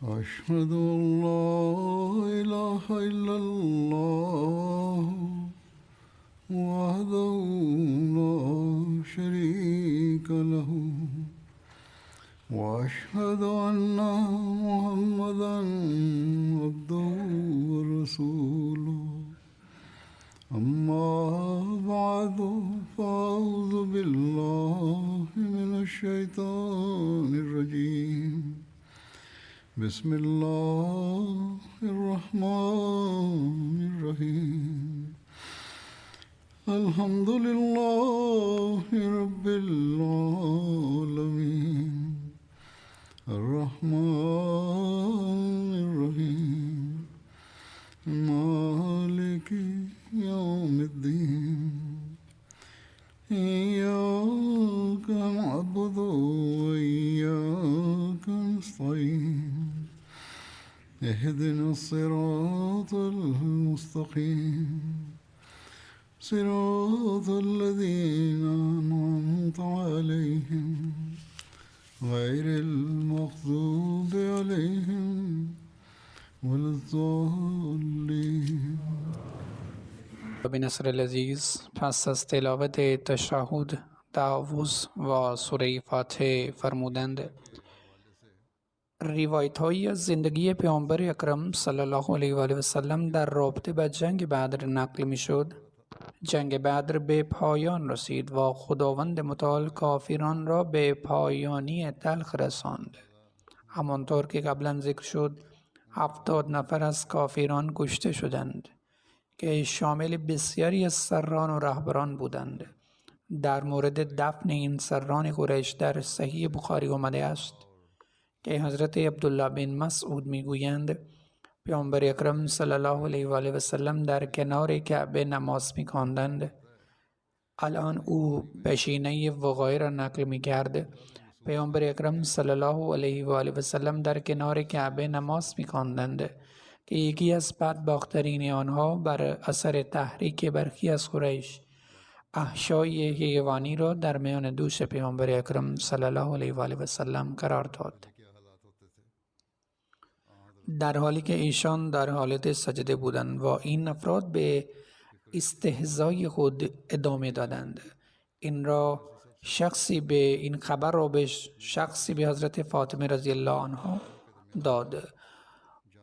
أشهد أن لا إله إلا الله وحده لا شريك له وأشهد أن محمدا عبده ورسوله أما بعد فأعوذ بالله من الشيطان الرجيم بسم الله الرحمن الرحيم الحمد لله رب العالمين الرحمن الرحيم مالك يوم الدين إياك نعبد وإياك نستعين اهدنا الصراط المستقيم صراط الذين أنعمت عليهم غير المغضوب عليهم ولا الضالين. بنصر العزیز پس از تلاوت تشهد تعوذ و سوره فاتحه فرمودند: روایت هایی از زندگی پیامبر اکرم صلی الله علیه و آله و سلم در رابطه با جنگ بدر نقل می شد. جنگ بدر به پایان رسید و خداوند متعال کافران را به پایانی تلخ رساند. همانطور که قبلا ذکر شد 70 نفر از کافران کشته شدند که شامل بسیاری از سران و رهبران بودند. در مورد دفن این سران قریش در صحیح بخاری آمده است که حضرت عبدالله بن مسعود میگویند پیامبر اکرم صلی الله علیه و آله و سلم در کنار کعبه نماز می‌خواندند. الان او پشینه وقایع را نقل می‌کرد. پیامبر اکرم صلی الله علیه و آله و سلم در کنار کعبه نماز می‌خواندند که یکی از بدبخت‌ترین آنها بر اثر تحریک برخی از قریش احشای حیوانی را در میان دوش پیامبر اکرم صلی الله علیه و آله و سلم قرار داد، در حالی که ایشان در حالت سجده بودند و این افراد به استهزای خود ادامه دادند. این خبر را به شخصی به حضرت فاطمه رضی الله عنها داد.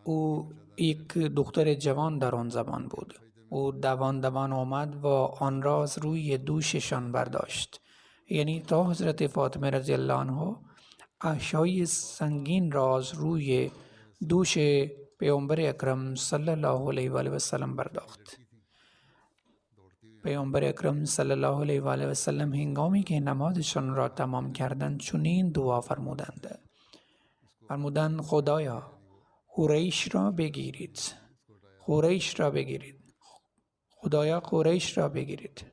او یک دختر جوان در آن زمان بود. او دوان آمد و آن را از روی دوششان برداشت، یعنی تا حضرت فاطمه رضی الله عنها احشای سنگین را از روی دوش پیامبر اکرم صلی الله علیه و آله و سلم برداشت. پیامبر اکرم صلی الله علیه و آله و سلم هنگامی که نمازشان را تمام کردند چنین دعا فرمودند: خدایا قریش را بگیرید، خدایا قریش را بگیرید.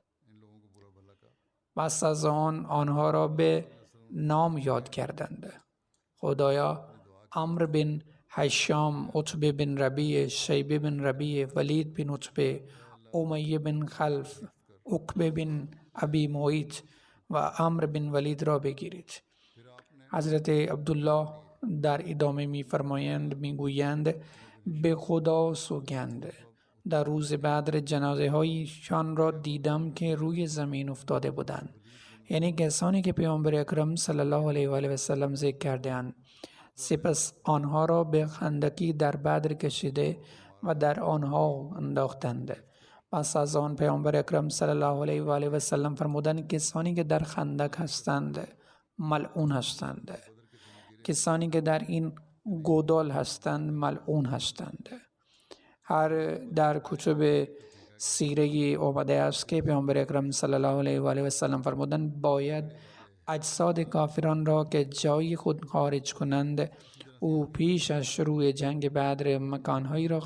پس از آن آنها را به نام یاد کردند: خدایا عمرو بن هشام، عتبه بن ربیع، شیبه بن ربیع، ولید بن عتبه، امیه بن خلف، عقبه بن ابی معیط و عمرو بن ولید را بگیرید. حضرت عبدالله در ادامه میگویند به خدا سوگند در روز بدر جنازه هایشان را دیدم که روی زمین افتاده بودند، یعنی کسانی که پیامبر اکرم صلی الله علیه و آله و سلم ذکر کردند. سپس آنها را به خندقی در بدر کشیده و در آنها انداختند. پس از آن پیامبر اکرم صلی الله علیه و آله و سلم فرمودند کسانی که در خندق هستند ملعون هستند، کسانی که در این گودال هستند ملعون هستند. در کتب سیره آمده است که پیامبر اکرم صلی الله علیه و آله و سلم فرمودند باید اجساد کافران را که جای خود خارج کنند او پیش از شروع جنگ بدر مکانهایی را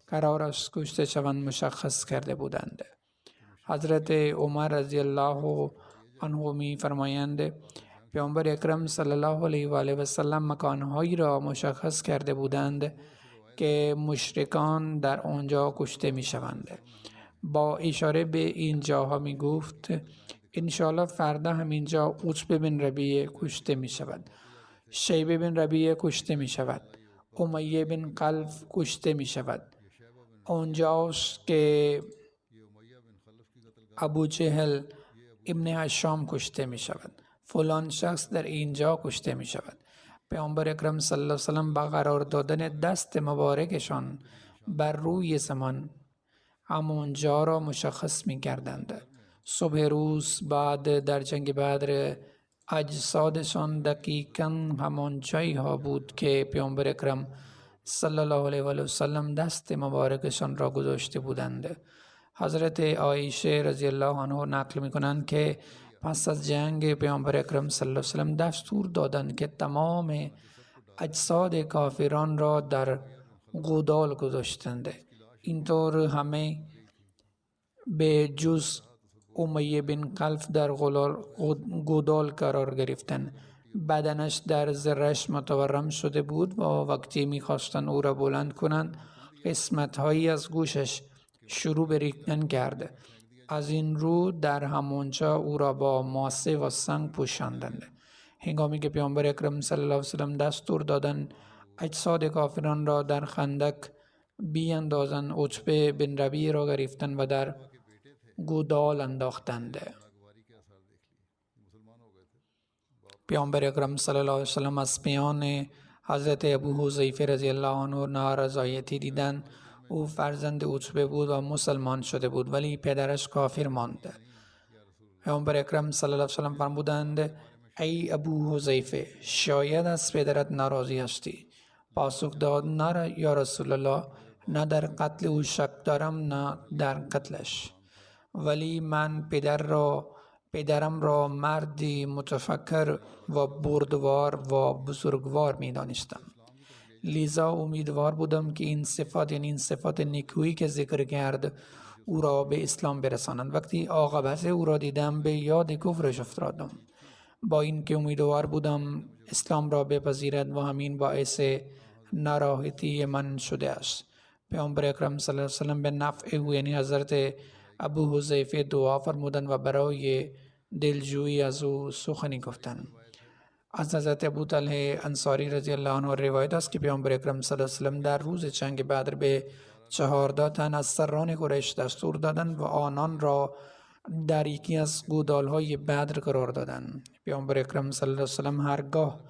قرار است کشته شوند مشخص کرده بودند. حضرت عمر رضی الله عنه می فرمایند پیامبر اکرم صلی الله علیه و آله و سلم مکانهایی را مشخص کرده بودند که مشرکان در آنجا کشته می شوند. با اشاره به این جاها می گفت انشاءالله فردا همینجا عتبه بن ربیع کشته می شود. شیبه بن ربیعه کشته می شود. امیه بن خلف کشته می شود. اونجاست که ابو جهل ابن هشام کشته می شود. فلان شخص در اینجا کشته می شود. پیامبر اکرم صلی الله علیه وسلم با قرار دادن دست مبارکشان بر روی زمان همونجا را مشخص می کردند. صبح روز بعد در جنگ بدر اجسادشان دقیقاً همان جایی ها بود که پیامبر اکرم صلی الله علیه و سلم دست مبارکشان را گذاشته بودند. حضرت عایشه رضی الله عنها نقل می کنند که پس از جنگ پیامبر اکرم صلی الله علیه و سلم دستور دادند که تمام اجساد کافران را در گودال گذاشتند. اینطور همه به جز امیه بن خلف در گودال قرار گرفتند. بدنش در زرش متورم شده بود و وقتی می‌خواستند او را بلند کنند قسمت‌هایی از گوشش شروع به ریختن کرد. از این رو در همانجا او را با ماسه و سنگ پوشاندند. هنگامی که پیامبر اکرم صلی الله علیه و سلم دستور دادند اجساد کافران را در خندق بیاندازند، عتبه بن ربیعه را گرفتند و در گودال انداختند. پیامبر اکرم صلی الله علیه و سلم از میان حضرت ابو حذیفه رضی الله عنه نارضایتی دیدند. او فرزند عتبه بود و مسلمان شده بود ولی پدرش کافر ماند. پیامبر اکرم صلی الله علیه و سلم فرمودند ای ابو حذیفه شاید از پدرت ناراضی هستی. پاسخ داد نه یا رسول الله، نه در قتل او شک دارم نه در قتلش، ولی من پدرم را مردی متفکر و بردبار و بزرگوار می دانستم. لذا امیدوار بودم که این صفات یعنی این صفات نیکویی که ذکر کرد او را به اسلام برسانند. وقتی عاقبت او را دیدم به یاد کفرش افتادم. با اینکه امیدوار بودم اسلام را بپذیرد و همین باعث ناراحتی من شده است. پیامبر اکرم صلی الله علیه و سلم به نفع او یعنی حضرت ابو حذیفه دعا فرمودند و برای دلجویی از او سخنی گفتند. از حضرت ابو طلحه انصاری رضی الله عنه روایت است که پیامبر اکرم صلی الله علیه و سلم در روز جنگ بدر به 14 تن از سران قریش دستور دادند و آنان را در یکی از گودال‌های بدر قرار دادند. پیامبر اکرم صلی الله علیه و سلم هرگاه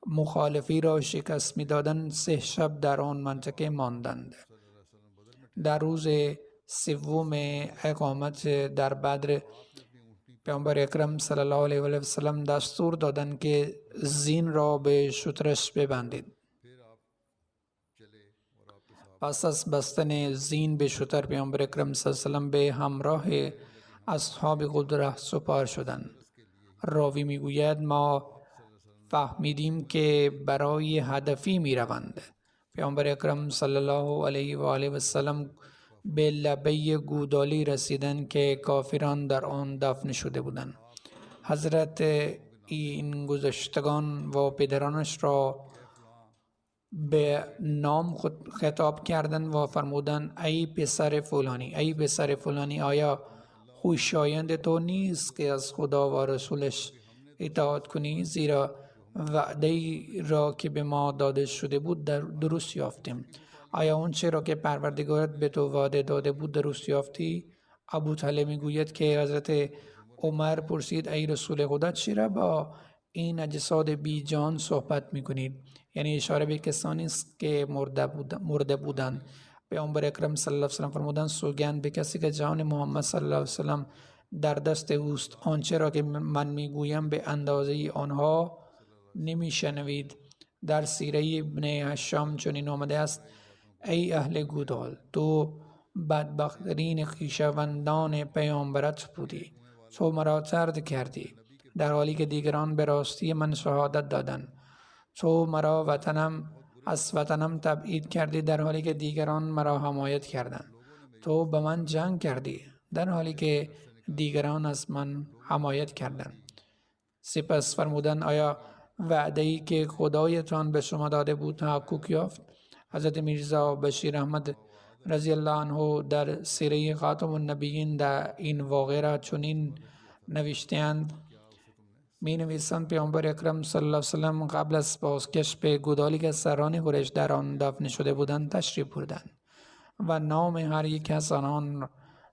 مخالفی را شکست می‌دادند 3 شب در آن منطقه ماندند. در روز سوم اقامت در بدر پیامبر اکرم صلی الله علیه و سلم دستور دادند که زین را به شترش ببندید. پس از بستن زین به شتر پیامبر اکرم صلی الله علیه و سلم به همراه اصحاب قدره سپار شدند. راوی میگوید ما فهمیدیم که برای هدفی می روند. پیامبر اکرم صلی الله علیه و آله و سلم به لبه گودالی رسیدند که کافران در آن دفن شده بودند. حضرت این گذشتگان و پدرانش را به نام خطاب کردند و فرمودند ای پسر فلانی آیا خوشایند تو نیست که از خدا و رسولش اطاعت کنی؟ زیرا وعده را که به ما داده شده بود درست یافتیم. آیا اون چه را که پروردگارت به تو وعده داده بود درست یافتی؟ ابو طلحه میگوید که حضرت عمر پرسید ای رسول خدا چرا با این اجساد بی جان صحبت میکنید؟ یعنی اشاره به کسانی است که مرده بودند. پیامبر اکرم صلی الله علیه و سلم فرمودند سوگند به کسی که جان محمد صلی الله علیه و سلم در دست اوست آنچه را که من میگویم به اندازه آنها نمیشنوید. در سیره ابن هشام چنین آمده است ای اهل گودال تو بدبخترین خویشاوندان پیامبرت بودی. تو مرا طرد کردی در حالی که دیگران به راستی من شهادت دادند. تو مرا از وطنم تبعید کردی در حالی که دیگران مرا حمایت کردند. تو به من جنگ کردی در حالی که دیگران از من حمایت کردند. سپس فرمودند آیا وعده‌ای که خدایتان به شما داده بود تحقق یافت؟ حضرت میرزا بشیر احمد رضی الله عنه در سیره خاتم النبیین در این واقعه را چنین نوشته‌اند می نویسند پیامبر اکرم صلی الله علیه وسلم قبل از بازگشت به گودالی که سران قریش در آن دفن شده بودند تشریف بردند و نام هر یک از آنان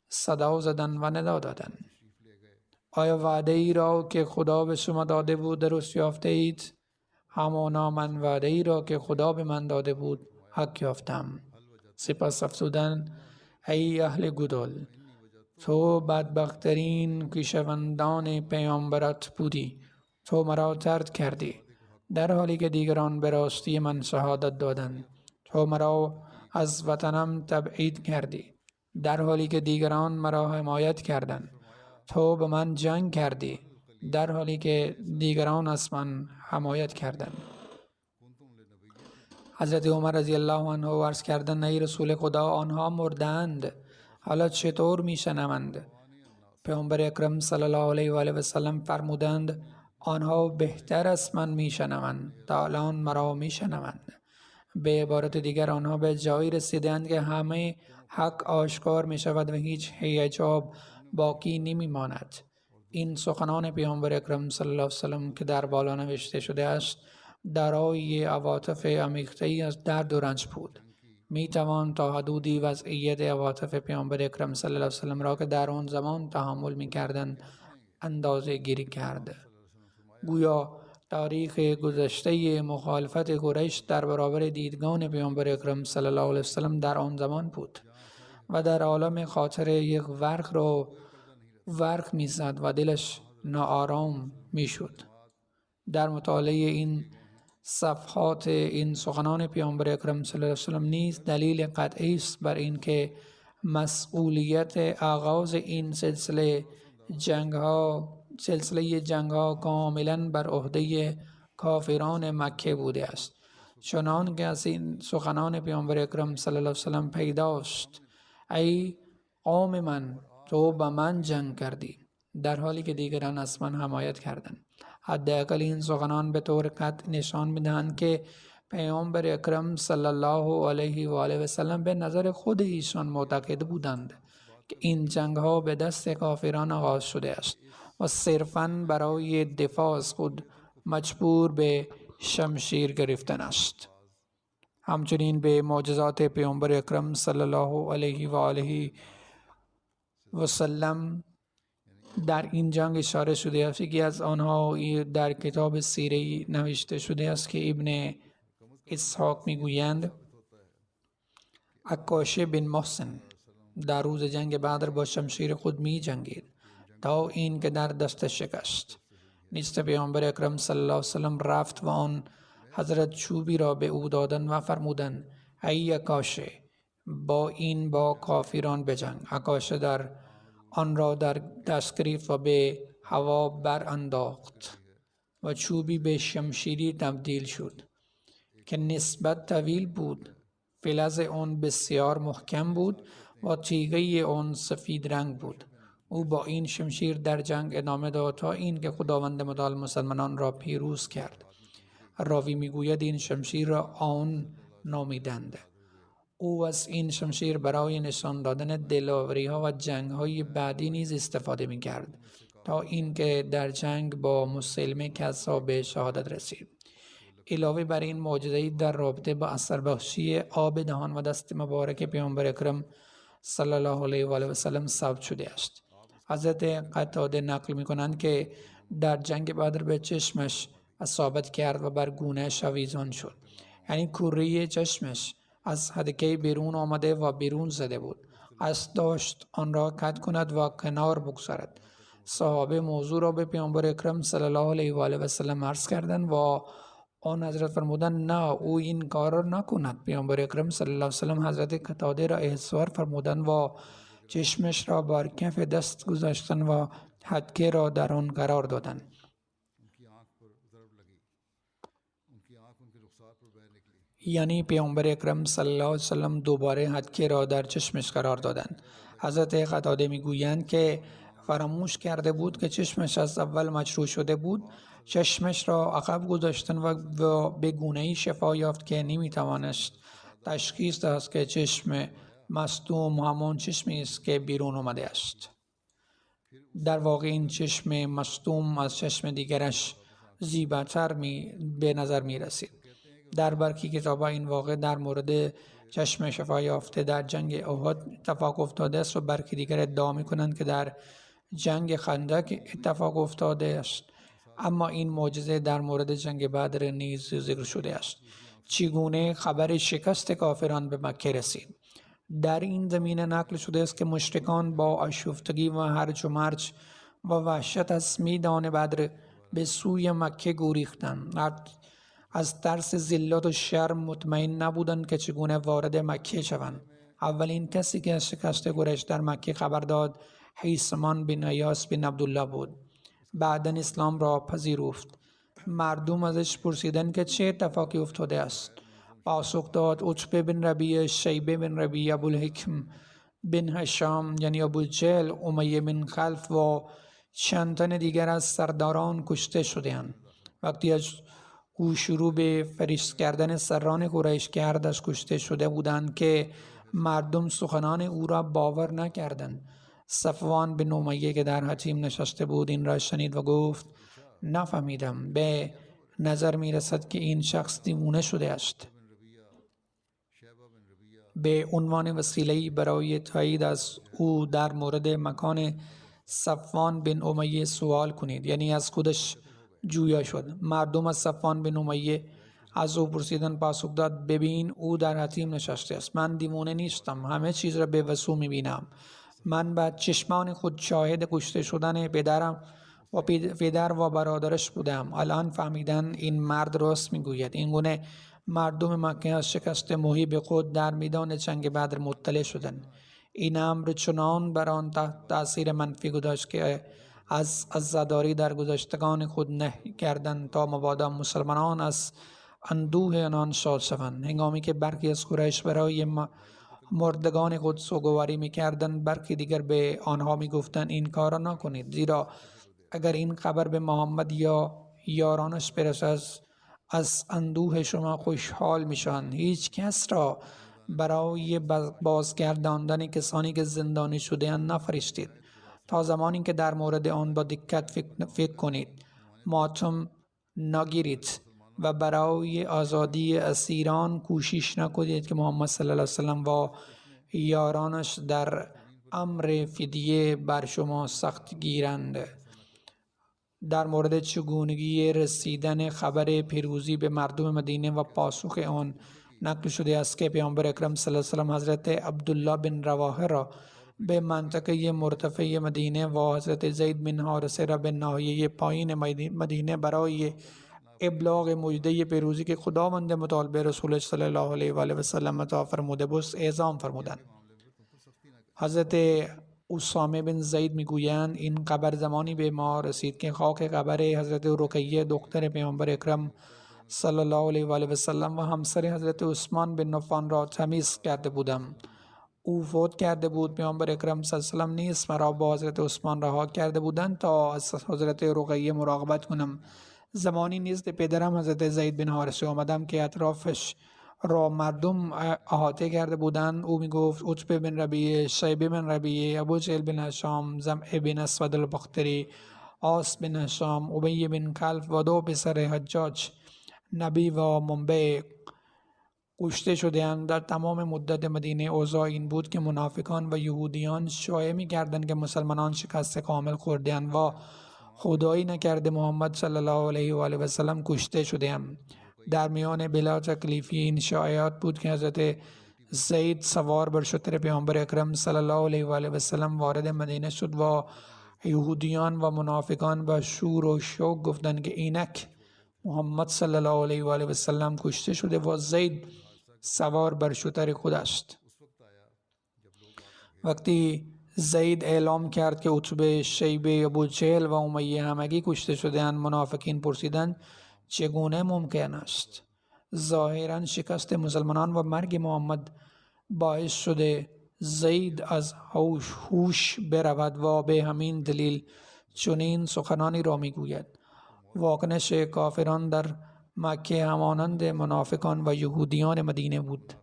صدا زدند و ندا دادند. آیا وعده ای را که خدا به شما داده بود درست یافته اید؟ همانا من وعده ای را که خدا به من داده بود حق یافتم. سپس افزودند ای اهل گودال، تو بدبختترین پیشوندان پیامبرت بودی. تو مرا طرد کردی در حالی که دیگران به راستی من شهادت دادند. تو مرا از وطنم تبعید کردی در حالی که دیگران مرا حمایت کردند. تو به من جنگ کردی در حالی که دیگران از من حمایت کردند. حضرت عمر رضی الله عنه عرض کردند ای رسول خدا، آنها مردند، حالا چطور میشنوند؟ پیامبر اکرم صلی الله علیه و آله و سلم فرمودند آنها بهتر از من میشنوند تا الان مرا میشنوند. به عبارت دیگر آنها به جایی رسیدند که همه حق آشکار می شود و هیچ حجاب باقی نمی ماند. این سخنان پیامبر اکرم صلی الله علیه و سلم که در بالا نوشته شده است دارای عواطف عمیق‌تری از درد و رنج بود. می توان تا حدودی وضعیت عواطف پیامبر اکرم صلی الله علیه و سلم را که در آن زمان تحمل می کردند اندازه گیری کرد. گویا تاریخ گذشته مخالفت قریش در برابر دیدگان پیامبر اکرم صلی الله علیه و سلم در آن زمان بود و در عالم خاطر یک ورق می‌زد و دلش ناآرام می‌شد. در مطالعه این صفحات این سخنان پیامبر اکرم صلی الله علیه و سلم نیز دلیل قطعی است بر اینکه مسئولیت آغاز این سلسله جنگ‌ها کاملا بر عهده کافران مکه بوده است. چنان که از این سخنان پیامبر اکرم صلی الله علیه و سلم پیداست ای قوم من، تو با من جنگ کردی در حالی که دیگران از من حمایت کردند. حداقل این سخنان به طور قطع نشان می‌دهند که پیامبر اکرم صلی الله علیه و آله و سلم به نظر خود ایشان معتقد بودند که این جنگ‌ها به دست کافران آغاز شده است و صرفاً برای دفاع از خود مجبور به شمشیر گرفتن است. همچنین به معجزات پیامبر اکرم صلی الله علیه و آله و سلم در این جنگ اشاره شده است. یکی از آنها در کتاب سیره نوشته شده است که ابن اسحاق میگویند عکاشه بن محسن در روز جنگ بدر با شمشیر خود می جنگید تا این که در دست شکست. نیست پیامبر اکرم صلی الله علیه و سلم رفت و آن حضرت چوبی را به او دادند و فرمودند ای عکاشه با کافران بجنگ. عکاشه در آن را در دست گرفت و به هوا برانداخت و چوبی به شمشیری تبدیل شد که نسبت طویل بود. فلز آن بسیار محکم بود و تیغه آن سفید رنگ بود. او با این شمشیر در جنگ ادامه داد تا این که خداوند متعال مسلمانان را پیروز کرد. راوی میگوید این شمشیر را آن نامیدند. او از این شمشیر برای نشان دادن دلاوری ها و جنگ های بعدی نیز استفاده می کرد تا اینکه در جنگ با مسلمه کذاب به شهادت رسید. علاوه بر این معجزه‌ای در رابطه با اثر بخشی آب دهان و دست مبارک پیامبر اکرم صلی الله علیه و آله و سلم ثبت شده است. حضرت قتاده نقل می کنند که در جنگ بدر به چشمش اصابت کرد و بر گونه‌اش آویزان شد، یعنی کره چشمش از حدقه بیرون آمده و بیرون زده بود. قصد داشت آن را قطع کند و کنار بگذارد. صحابه موضوع را به پیامبر اکرم صلی الله علیه و آله و سلم عرض کردند و آن حضرت فرمودند نه، او این کار را نکند. پیامبر اکرم صلی الله علیه و سلم حضرت قتاده را احضار فرمودند و چشمش را بر کف دست گذاشتند و حدقه را در آن قرار دادند. یعنی پیامبر اکرم صلی الله علیه و سلم دوباره حدقه را در چشمش قرار دادند. حضرت قتاده میگویند که فراموش کرده بود که چشمش از اول مجروح شده بود. چشمش را عقب گذاشتن و به گونه‌ای شفا یافت که نمیتوانست تشخیص دهد که چشم مصدوم همان چشمی است که بیرون آمده است. در واقع این چشم مصدوم از چشم دیگرش زیباتر به نظر می رسید. در برخی کتاب‌ها این واقع در مورد چشم شفا یافته در جنگ احد اتفاق افتاده است و برخی دیگر ادعا می‌کنند که در جنگ خندق اتفاق افتاده است، اما این معجزه در مورد جنگ بدر نیز ذکر شده است. چگونه خبر شکست کافران به مکه رسید؟ در این زمینه نقل شده است که مشرکان با آشفتگی و هرج و مرج و وحشت از میدان بدر به سوی مکه گریختند. از ترس ذلت و شرم مطمئن نبودند که چگونه وارد مکه شوند. اولین کسی که از شکست قریش در مکه خبر داد حیثمان بن ایاس بن عبدالله بود. بعداً اسلام را پذیرفت. مردم ازش پرسیدند که چه اتفاقی افتاده است. پاسخ داد عتبه بن ربیعه، شیبه بن ربیعه، ابوالحکم بن هشام یعنی ابوالجهل، امیه بن خلف و چند تن دیگر از سرداران کشته شدند. وقتی از او شروع به فریست کردن سران قریش کرد، از کشته شده بودند که مردم سخنان او را باور نکردند. صفوان بن امیه که در حطیم نشسته بود این را شنید و گفت نفهمیدم، به نظر می رسد که این شخص دیوانه شده است. به عنوان وسیله‌ای برای تایید از او در مورد مکان صفوان بن امیه سوال کنید، یعنی از خودش جویا شد. مردم از صفوان بن امیه از او پرسیدند، پاسخ داد ببین او در حطیم نشسته است. من دیوانه نیستم، همه چیز را به وضوح می‌بینم. من به چشمان خود شاهد کشته شدن پدرم و پدر و برادرش بودم. الان فهمیدن این مرد راست میگوید. این گونه مردم مکه از شکست محیب خود در میدان جنگ بدر مطلع شدند. این امر چنان بر آن تحت تأثیر منفی گذاشت که از عزاداری در گذشتگان خود نهی کردند تا مبادا مسلمانان از اندوه آنان شاد شوند. هنگامی که برخی از قریش برای مردگان خود سوگواری می‌کردند، برخی دیگر به آنها می‌گفتند این کار را نکنید، زیرا اگر این خبر به محمد یا یارانش برسد از اندوه شما خوشحال میشوند. هیچ کس را برای بازگرداندن کسانی که زندانی شده‌اند نفرستید تا زمانی که در مورد آن با دقت فکر کنید. ماتم نگیرید و برای آزادی اسیران کوشش نکنید که محمد صلی الله علیه وسلم و یارانش در امر فدیه بر شما سخت گیرند. در مورد چگونگی رسیدن خبر پیروزی به مردم مدینه و پاسخ آن نقل شده است که پیامبر اکرم صلی الله علیه و سلم حضرت عبدالله بن رواحه را به منطقه مرتفع مدینه و حضرت زید بن حارثه را به ناحیه پایین مدینه برای ابلاغ مژده پیروزی که خداوند متعال به رسول صلی الله علیه و آله و سلم عطا فرموده بود اعزام فرمودند. حضرت اسامه بن زید میگویند این خبر زمانی به ما رسید که خاک قبر حضرت رقیه دختر پیامبر اکرم صلی الله علیه و آله و سلم و همسر حضرت عثمان بن عفان را تمیز کرده بودم. او فوت کرده بود. پیامبر اکرم صلی الله علیه و سلم نیز مرا با حضرت عثمان رها کرده بودند تا از حضرت رقیه مراقبت کنم. زمانی نزد پدرم حضرت زید بن حارثه آمدم که اطرافش را مردم احاطه کرده بودند. او میگفت عتبه بن ربیعه، شیبه بن ربیعه، ابوجهل بن هشام، زمعه بن اسود البختری، عاص بن هشام، امیه بن خلف و دو پسر حجاج نبی و منبع کشته شده‌اند. در تمام مدت مدینه اوضاع این بود که منافقان و یهودیان شایعه می‌کردند که مسلمانان شکست کامل خورده‌اند و خدایی نکرده محمد صلی الله علیه و آله و سلم کشته شده‌اند. در میان بلا تکلیفی این شایعات بود که حضرت زید سوار بر شتر پیامبر اکرم صلی الله علیه و آله و سلم وارد مدینه شد و یهودیان و منافقان با شور و شوق گفتند که اینک محمد صلی الله علیه و آله و سلم کشته شده و زید سوار بر شتر خود است. وقتی زید اعلام کرد که عتبه، شیبه، ابوجهل و امیه همگی کشته شده‌اند، منافقین پرسیدند چگونه ممکن است؟ ظاهراً شکست مسلمانان و مرگ محمد باعث شده زید از هوش برود و به همین دلیل چنین سخنانی را میگوید. واکنش کافران در مکه همانند منافقان و یهودیان مدینه بود.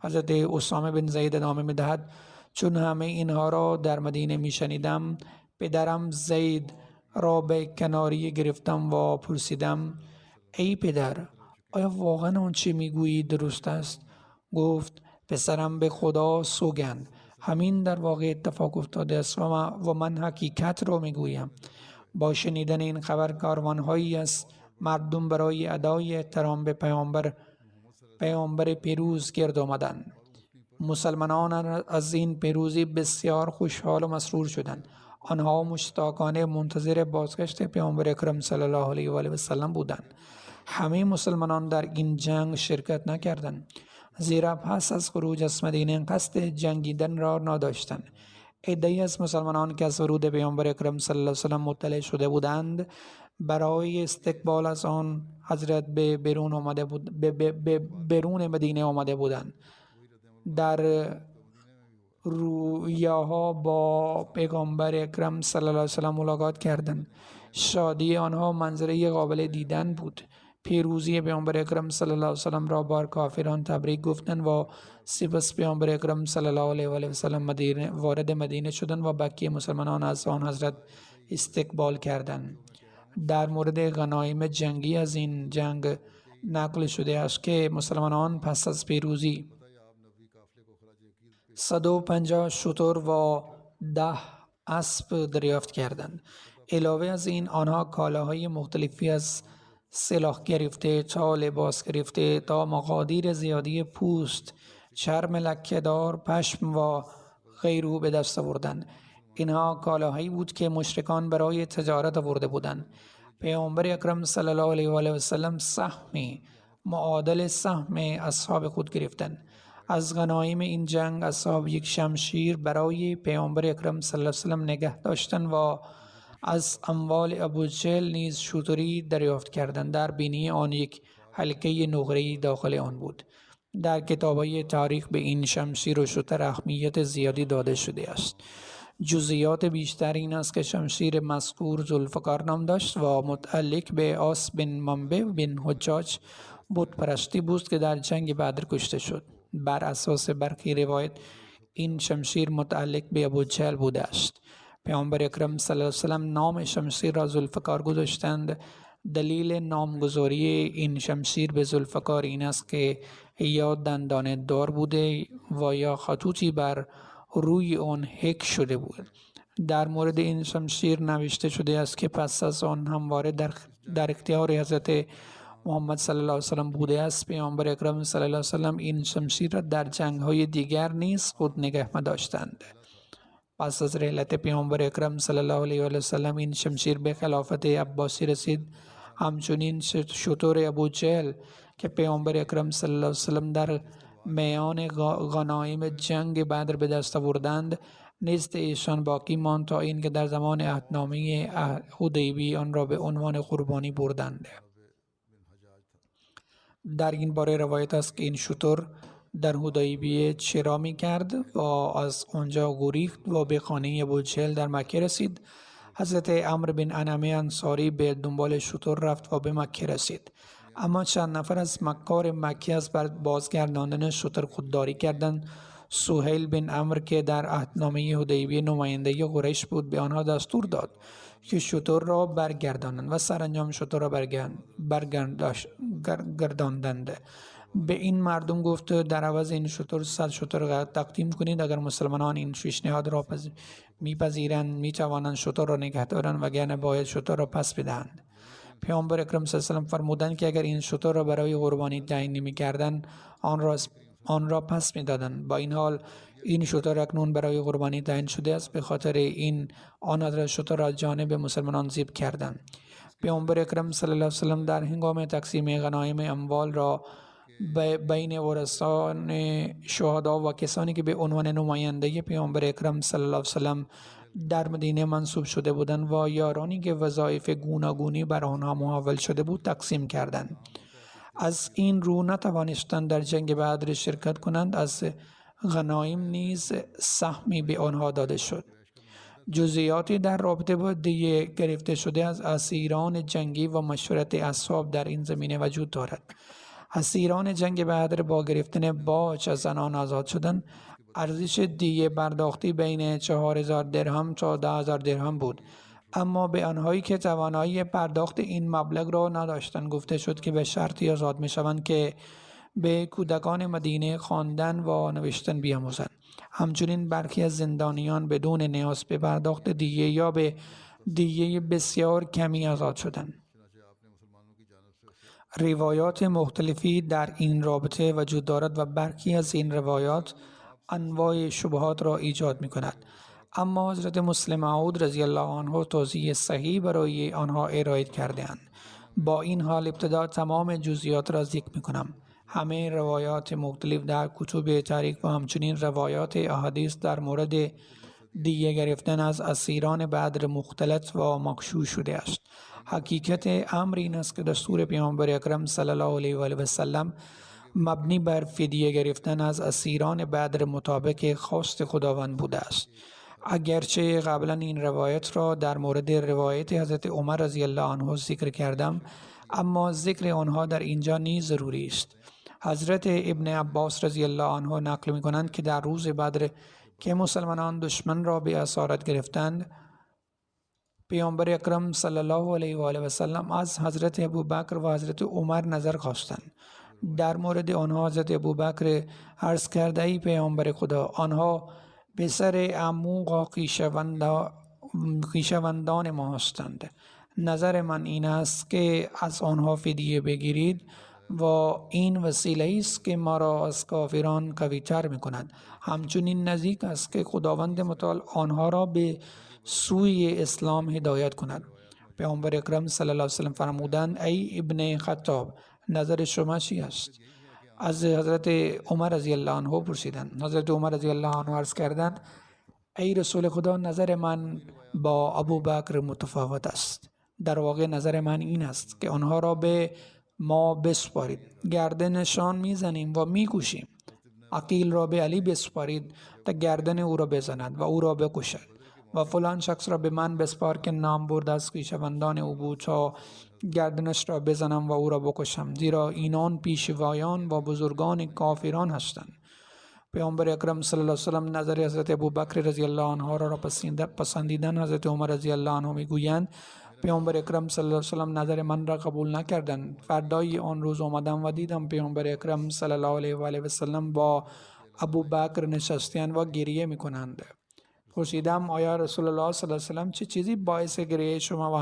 حضرت اسامه بن زید ادامه می‌دهد چون همه اینها را در مدینه میشنیدم پدرم زید را به کناری گرفتم و پرسیدم ای پدر، آیا واقعا آنچه میگویی درست است؟ گفت پسرم، به خدا سوگند همین در واقع اتفاق افتاده است و من حقیقت را میگویم. با شنیدن این خبر کاروانهایی از مردم برای ادای احترام به پیامبر پیروز گرد آمدند. مسلمانان از این پیروزی بسیار خوشحال و مسرور شدند. آنها مشتاقانه منتظر بازگشت پیامبر اکرم صلی الله علیه و آله و سلم بودند. همه مسلمانان در این جنگ شرکت نکردند، زیرا پس از خروج از مدینه قصد جنگیدن را نداشتند. عده‌ای از مسلمانان که از ورود پیامبر اکرم صلی الله علیه و سلم مطلع شده بودند، برای استقبال از آن حضرت به بیرون مدینه آمده بودند. در رویاها با پیغمبر اکرم صلی الله علیه و سلم ملاقات کردند. شادی آنها منظره قابل دیدن بود. پیروزی پیامبر اکرم صلی الله علیه و سلم را بر کافران تبریک گفتند و سپس پیامبر اکرم صلی الله علیه و سلم وارد مدینه شدند و بقیه مسلمانان از آن حضرت استقبال کردند. در مورد غنایم جنگی از این جنگ نقل شده است که مسلمانان پس از پیروزی 150 شتر و 10 اسب دریافت کردند. علاوه از این آنها کالاهای مختلفی از سلاح گرفته تا لباس گرفته تا مقادیر زیادی پوست، چرم لکه‌دار، پشم و غیره به دست آوردند. اینها کالاهایی بود که مشرکان برای تجارت آورده بودند. پیامبر اکرم صلی الله علیه و آله و سلم سهمی معادل سهم اصحاب خود گرفتند. از غنایم این جنگ اصحاب یک شمشیر برای پیامبر اکرم صلی الله علیه و سلم نگه داشتند و از اموال ابوجهل نیز شتری دریافت کردند. در بینی آن یک حلقه نقره‌ای داخل آن بود. در کتاب‌های تاریخ به این شمشیر و شتر اهمیت زیادی داده شده است. جزئیات بیشتر این است که شمشیر مذکور ذوالفقار نام داشت و متعلق به آس بن منبع بن حجاج بت پرستی بود که در جنگ بدر کشته شد. بر اساس برخی روایت این شمشیر متعلق به ابوجهل بوده است. پیامبر اکرم صلی الله علیه و سلم نام شمشیر را ذوالفقار گذاشتند. دلیل نامگذاری این شمشیر به ذوالفقار این است که یا دندان دار بوده و یا خطوطی بر روی آن حک شده بود. در مورد این شمشیر نوشته شده است که پس از آن همواره در اختیار حضرت محمد صلی الله علیه و سلم بوده است. پیامبر اکرم صلی الله علیه و سلم این شمشیر را در جنگ‌های دیگر نیز خود نگه داشتند. پس از رحلت پیامبر اکرم صلی الله علیه و سلم این شمشیر به خلافت عباسی رسید. همچنین شتر ابوجهل که پیامبر اکرم صلی الله علیه و سلم در میان غنایم جنگ بدر به دست آوردند نزد ایشان باقی ماند تا اینکه در زمان عهدنامه حدیبیه آن را به عنوان قربانی بردند. در این باره روایت است که این شتر در حدیبیه چرا می کرد و از آنجا گریخت و به خانه ابوجهل در مکه رسید. حضرت عمرو بن انمه انصاری به دنبال شتر رفت و به مکه رسید، اما چند نفر از مکار مکی از بازگرداندن شتر خودداری کردند. سهیل بن عمرو که در عهدنامه حدیبیه نماینده قریش بود به آنها دستور داد که شتر را برگردانند و سرانجام شتر را برگرداندند. به این مردم گفت در عوض این شتر 100 شتر تقدیم کنید. اگر مسلمانان این پیشنهاد را میپذیرند میتوانند شتر را نگه دارند وگرنه باید شتر را پس بدهند. پیامبر اکرم صلی الله علیه و سلم فرمودند که اگر این شتر را برای قربانی تعیین نمی‌کردند آن را پس می‌دادند. با این حال این شتر اکنون برای قربانی تعیین شده است. به خاطر این آن حضرت شتر را جانب مسلمانان ذبح کردند. پیامبر اکرم صلی الله علیه و سلم در هنگام تقسیم غنایم اموال را بین ورثان شهدا و کسانی که به عنوان نماینده پیامبر اکرم صلی الله علیه و سلم در مدینه منصوب شده بودند و یارانی که وظایف گوناگونی بر آنها محول شده بود تقسیم کردند. از این رو نتوانستند در جنگ بدر شرکت کنند. از غنایم نیز سهمی به آنها داده شد. جزئیاتی در رابطه با دیه گرفته شده از اسیران جنگی و مشورت اصحاب در این زمینه وجود دارد. اسیران جنگ بدر با گرفتن باج از زنان آزاد شدند. ارزش دیه پرداختی بین 4000 درهم تا 10,000 درهم بود، اما به آنهایی که توانایی پرداخت این مبلغ را نداشتند گفته شد که به شرطی آزاد می‌شوند که به کودکان مدینه خواندن و نوشتن بیاموزند. همچنین برخی از زندانیان بدون نیاز به پرداخت دیه یا به دیه بسیار کمی آزاد شدند. روایات مختلفی در این رابطه وجود دارد و برخی از این روایات انواع شبهات را ایجاد می کند، اما حضرت مسلم موعود رضی الله عنه توضیح صحیح برای آنها ارائه کرده‌اند. با این حال ابتدا تمام جزئیات را ذکر می کنم. همه روایات مختلف در کتب تاریخ و همچنین روایات احادیث در مورد دیه گرفتن از اسیران بدر مختلط و مغشوش شده است. حقیقت امر این است که دستور پیامبر اکرم صلی الله علیه و آله و سلم مبنی بر فدیه گرفتن از اسیران بدر مطابق خواست خداوند بوده است. اگرچه قبلا این روایت را در مورد روایت حضرت عمر رضی الله عنه ذکر کردم، اما ذکر آنها در اینجا نیز ضروری است. حضرت ابن عباس رضی الله عنه نقل می کنند که در روز بدر که مسلمانان دشمن را به اسارت گرفتند، پیامبر اکرم صلی الله علیه و آله و سلم از حضرت ابوبکر و حضرت عمر نظر خواستند. در مورد آنها حضرت ابوبکر عرض کرده: ای پیامبر خدا، آنها پسر عمو و خویشاوندان ما هستند. نظر من این است که از آنها فدیه بگیرید و این وسیله است که ما را از کافران قوی‌تر می‌کند. همچنین نزدیک است که خداوند متعال آنها را به سوی اسلام هدایت کند. پیامبر اکرم صلی الله علیه و سلم فرمودند: ای ابن خطاب، نظر شما چی است؟ از حضرت عمر رضی الله عنه پرسیدند. حضرت عمر رضی الله عنه عرض کردند: ای رسول خدا، نظر من با ابوبکر متفاوت است. در واقع نظر من این است که آنها را به ما بسپارید، گردنشان میزنیم و میکشیم. عقیل را به علی بسپارید تا گردن او را بزند و او را بکشد، و فلان شخص را به من بسپار که نام برد از خویشاوندان او بود تا گردنش را بزنم و او را بکشم، زیرا اینان پیشوایان و بزرگان کافران هستند. پیامبر اکرم صلی الله علیه و سلم نظر حضرت ابوبکر رضی الله عنه را پسندیدند. حضرت عمر رضی الله عنه میگویند پیامبر اکرم صلی الله علیه و سلم نظر من را قبول نکردند. فردای آن روز آمدم و دیدم پیامبر اکرم صلی الله علیه و آله و سلم با ابوبکر نشستند و گریه میکنند. پرسیدم: آیا رسول الله صلی الله علیه و سلم چه چیزی باعث گریه شما و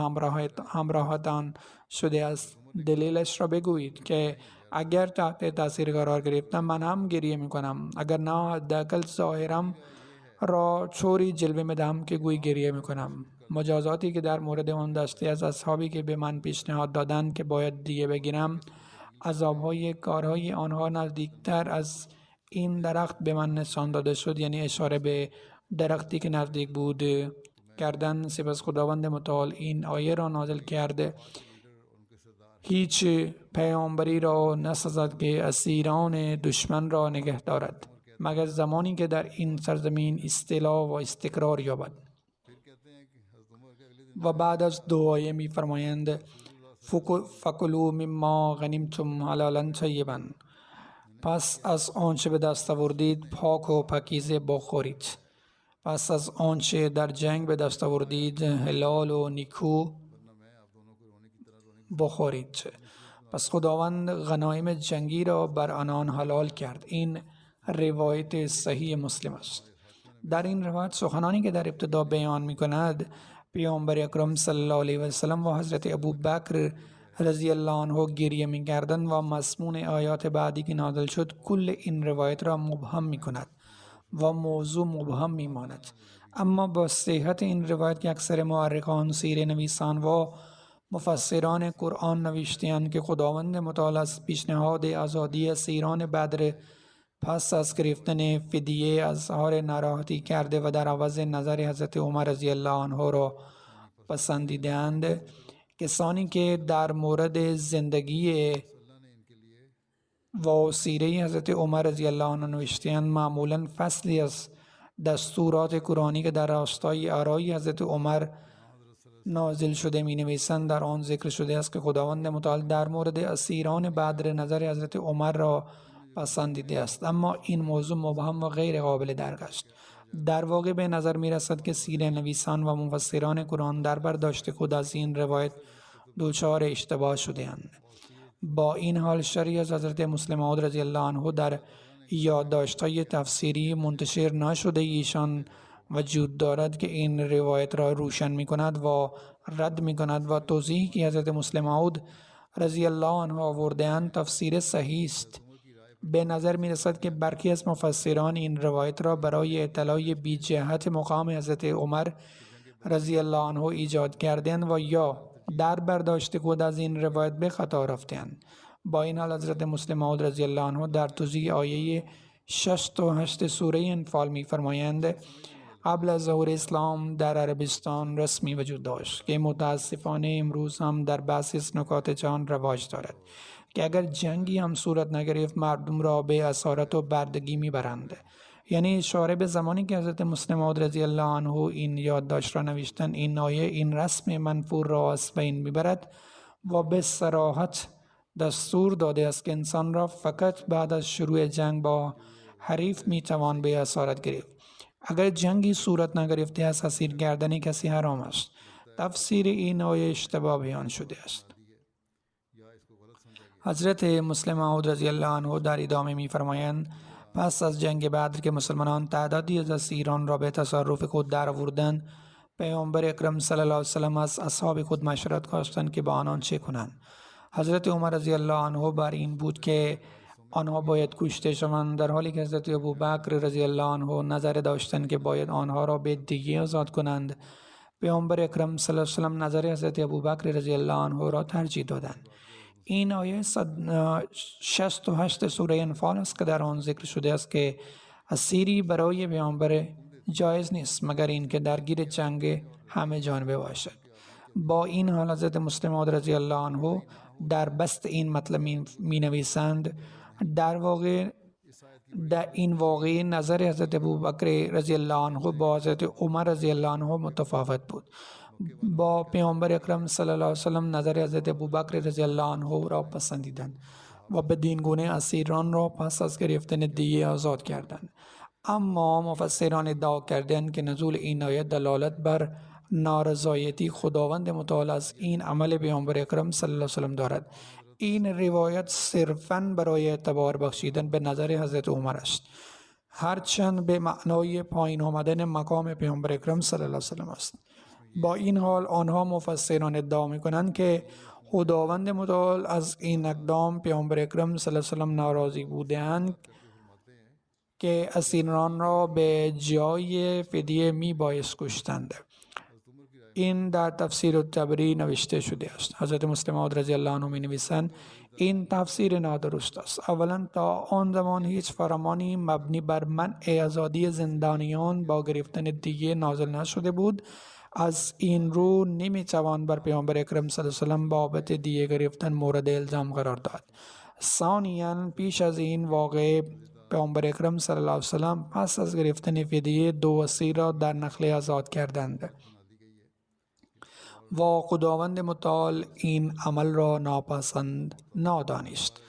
همراهتان شده است؟ دلیلش را بگویید که اگر تحت تاثیر قرار گرفتم من هم گریه میکنم، اگر نه حداقل ظاهرم را چوری جلوه میدهم که گویی گریه میکنم. مجازاتی که در مورد آن دسته از اصحابی که به من پیشنهاد دادند که باید دیه بگیرم، عذابهای کارهای آنها نزدیکتر از این درخت به من نشان داده شد، یعنی اشاره به درختی که نزدیک بود کردن. سپس خداوند متعال این آیه را نازل کرده: هیچ پیامبری را نسزد که اسیران دشمن را نگه دارد مگر زمانی که در این سرزمین اصطلاح و استقرار یابد. و بعد از دو آیه می فرمایند: فکلوا مما غنیمتم حلالا طیبا، پس از آنچه به دست آوردید پاک و پاکیزه بخورید. پس از آنچه در جنگ به دست آوردید حلال و نیکو بخورید. پس خداوند غنایم جنگی را بر آنان حلال کرد. این روایت صحیح مسلم است. در این روایت سخنانی که در ابتدا بیان می کند پیامبر اکرم صلی الله علیه و سلم و حضرت ابوبکر رضی الله عنه گریه می کردند و مضمون آیات بعدی که نازل شد کل این روایت را مبهم می کند و موضوع مبهم می ماند. اما با صحت این روایت که اکثر مورخان، سیره نویسان و مفسران قرآن نوشته‌اند که خداوند متعال از پیشنهاد آزادی اسیران بدر پس از گرفتن فدیه اظهار ناراحتی کرده و در عوض نظر حضرت عمر رضی الله عنه را پسندیدند. کسانی که در مورد زندگی و سیره حضرت عمر رضی الله عنه نوشته‌اند معمولاً فصلی از دستورات قرآنی که در راستای آرای حضرت عمر نازل شده می نویسند. در آن ذکر شده است که خداوند متعال در مورد اسیران بدر نظر حضرت عمر را پسندیده است، اما این موضوع مبهم و غیر قابل درک است. در واقع به نظر می رسد که سیره نویسان و مفسران قرآن در برداشت خود از این روایت دچار اشتباه شده‌اند. با این حال شرحی از حضرت مسلم موعود رضی الله عنه در یادداشت‌های تفسیری منتشر نشده ایشان وجود دارد که این روایت را روشن می کند و رد می کند و توضیحی که حضرت مسلم موعود رضی الله عنه آورده‌اند تفسیر صحیح است. به نظر می رسد که برخی از مفسران این روایت را برای اطلاع بی جهت مقام حضرت عمر رضی الله عنه ایجاد کردند و یا در برداشت خود از این روایت به خطا رفتند. با این حال حضرت مسلم موعود رضی الله عنه در توضیح آیه 68 سوره انفال می فرمایند قبل از ظهور اسلام در عربستان رسمی وجود داشت که متاسفانه امروز هم در بعضی از نکات جهان رواج دارد که اگر جنگی هم صورت نگرفت مردم را به اسارت و بردگی میبرند. یعنی اشاره به زمانی که حضرت مسلم موعود رضی الله عنه این یادداشت را نوشتن، این آیه این رسم منفور را از بین میبرد و به صراحت دستور داده است که انسان را فقط بعد از شروع جنگ با حریف میتوان به اسارت گرفت. اگر جنگی صورت نگرفته است اسیر کردن کسی حرام است. تفسیر این آیه اشتباه بیان شده است. حضرت مسلم موعود رضی الله عنه در ادامه می‌فرمایند پس از جنگ بدر که مسلمانان تعدادی از اسیران را به تصرف خود درآوردند، پیامبر اکرم صلی الله علیه و سلم از اصحاب خود مشورت خواستند که با آنان چه کنند. حضرت عمر رضی الله عنه بر این بود که آنها باید کشته شوند، در حالی که حضرت ابوبکر رضی الله عنه نظر داشتند که باید آنها را به دیگه آزاد کنند. پیامبر اکرم صلی الله علیه و سلم نظر حضرت ابوبکر رضی الله عنه را ترجیح دادند. این آیه 68 سوره انفال است که در آن ذکر شده است که اسیری برای پیامبر جایز نیست مگر اینکه درگیر جنگ همه جانبه باشد. با این حال حضرت مسلم موعود رضی الله عنه در بست این مطلب می نویسند در این واقعه نظر حضرت ابوبکر رضی الله عنه با حضرت عمر رضی الله عنه متفاوت بود. با پیامبر اکرم صلی الله علیه و سلم نظر حضرت ابوبکر رضی الله عنه را پسندیدند و بدین گونه اسیران را پس از گرفتن دیه آزاد کردند. اما مفسران ادعا کردند که نزول این آیه دلالت بر نارضایتی خداوند متعال از این عمل پیامبر اکرم صلی الله علیه و سلم دارد. این روایت صرفاً برای اعتبار بخشیدن به نظر حضرت عمر است، هرچند به معنای پایین آمدن مقام پیامبر اکرم صلی الله علیه و سلم است. با این حال آنها مفسران ادعا می‌کنند که خداوند متعال از این اقدام پیامبر اکرم صلی الله علیه و سلم ناراضی بودند که اسیران را به جای فدیه میبایست کشتند. این در تفسیر الطبری نوشته شده است. حضرت مسلم موعود رضی الله عنه می‌نویسند این تفسیر نادرست است. اولا تا آن زمان هیچ فرمانی مبنی بر منع آزادی زندانیان با گرفتن دیگه نازل نشده بود. از این رو نمیتوان بر پیامبر اکرم صلی الله علیه و سلم بابت دیگه گرفتن مورد الزام قرار داد. ثانیاً پیش از این واقعه پیامبر اکرم صلی الله علیه و سلم پس از گرفتن فدیه 2 اسیر را در نخله آزاد کردند و خداوند متعال این عمل را ناپسند نادانست.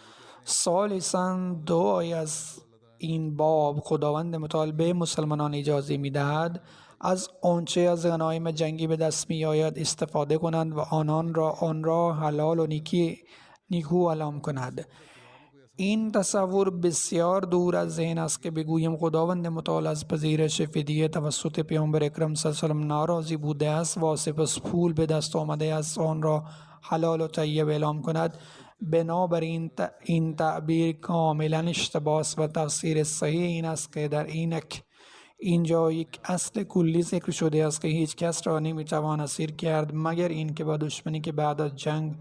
ثالثاً 2 آیه از این باب خداوند متعال به مسلمانان اجازه می‌دهد از آنچه از غنایم جنگی به دست می‌آید استفاده کنند و آن را حلال و نیکو اعلام کند. این تصور بسیار دور از ذهن است که بگوییم خداوند متعال از پذیرش فدیه توسط پیامبر اکرم صلی الله علیه و سلم ناراضی بوده است و سپس پول به دست آمده است آن را حلال و طیب اعلام کند. بنابراین این تعبیر کاملا اشتباه است و تفسیر صحیح این است که در اینجا یک اصل کلی ذکر شده است که هیچ کس را نمیتوان اسیر کرد مگر این که با دشمنی که بعد از جنگ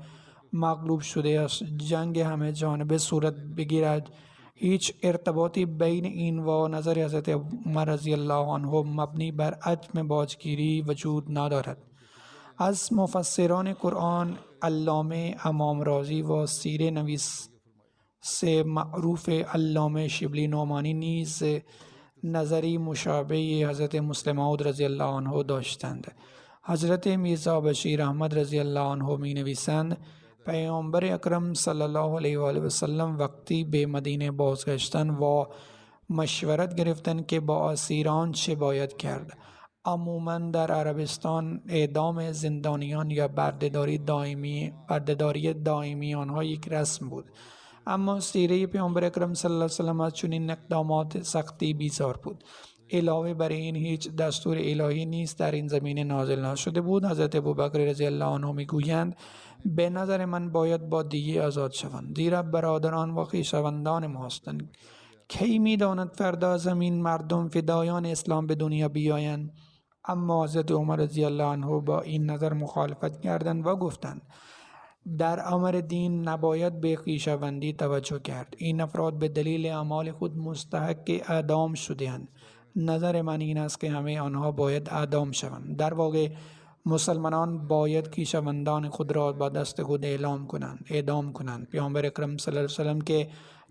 مغلوب شده است جنگ همه جانبه صورت بگیرد. هیچ ارتباطی بین این و نظر حضرت عمر رضی الله عنه مبنی بر عدم باجگیری وجود ندارد. از مفسران قرآن علامه امام رازی و سیره نویس معروف علامه شبلی نعمانی نیز نظری مشابه حضرت مسلم موعود رضی الله عنه داشتند. حضرت میرزا بشیر احمد رضی الله عنه می نویسند پیامبر اکرم صلی الله علیه و آله و سلم وقتی به مدینه بازگشتن و مشورت گرفتن که با اسیران چه باید کرد. عموما در عربستان اعدام زندانیان یا بردهداری دائمی آنها یک رسم بود، اما سیره پیامبر اکرم صلی الله علیه و سلم از چنین اقدامات سختی بیزار بود. علاوه بر این هیچ دستور الهی نیست در این زمینه نازل نشده بود. حضرت ابوبکر رضی الله عنه میگویند به نظر من باید با دیه آزاد شوند، زیرا برادران و خویشاوندان ما هستند. کی میداند فردا زمین مردم فدایان اسلام به دنیا بیایند؟ اما حضرت عمر رضی الله عنه با این نظر مخالفت کردند و گفتند در امر دین نباید به خویشاوندی توجه کرد. این افراد به دلیل اعمال خود مستحق اعدام شدهاند. نظر من این است که همه آنها باید اعدام شوند. در واقع مسلمانان باید خویشاوندان خود را با دست خود اعدام کنند. پیامبر اکرم صلی الله علیه و سلم که